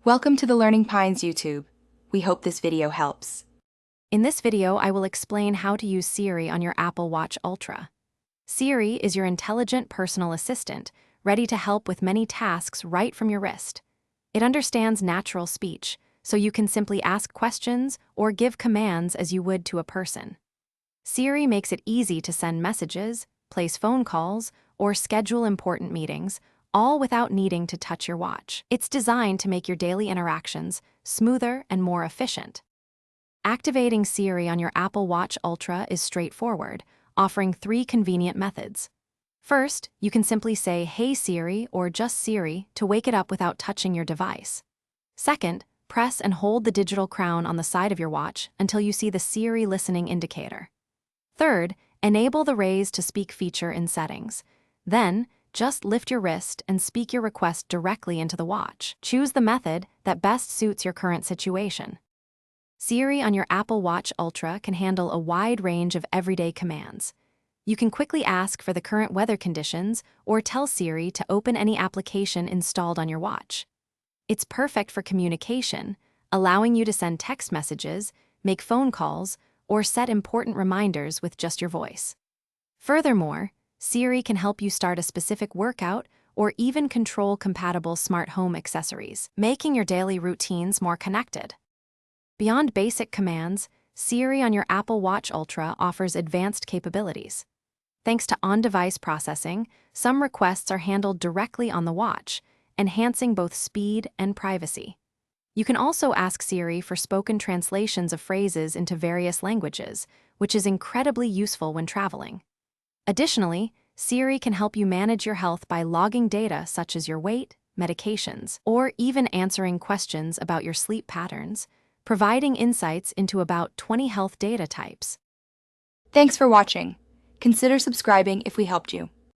Welcome to the Learning Pines YouTube. We hope this video helps. In this video, I will explain how to use Siri on your Apple Watch Ultra. Siri is your intelligent personal assistant, ready to help with many tasks right from your wrist. It understands natural speech, so you can simply ask questions or give commands as you would to a person. Siri makes it easy to send messages, place phone calls, or schedule important meetings, all without needing to touch your watch. It's designed to make your daily interactions smoother and more efficient. Activating Siri on your Apple Watch Ultra is straightforward, offering 3 convenient methods. First, you can simply say, "Hey Siri," or just Siri to wake it up without touching your device. Second, press and hold the digital crown on the side of your watch until you see the Siri listening indicator. Third, enable the Raise to Speak feature in settings. Then, just lift your wrist and speak your request directly into the watch. Choose the method that best suits your current situation. Siri on your Apple Watch Ultra can handle a wide range of everyday commands. You can quickly ask for the current weather conditions or tell Siri to open any application installed on your watch. It's perfect for communication, allowing you to send text messages, make phone calls, or set important reminders with just your voice. Furthermore, Siri can help you start a specific workout or even control compatible smart home accessories, making your daily routines more connected. Beyond basic commands, Siri on your Apple Watch Ultra offers advanced capabilities. Thanks to on-device processing, some requests are handled directly on the watch, enhancing both speed and privacy. You can also ask Siri for spoken translations of phrases into various languages, which is incredibly useful when traveling. Additionally, Siri can help you manage your health by logging data such as your weight, medications, or even answering questions about your sleep patterns, providing insights into about 20 health data types. Thanks for watching. Consider subscribing if we helped you.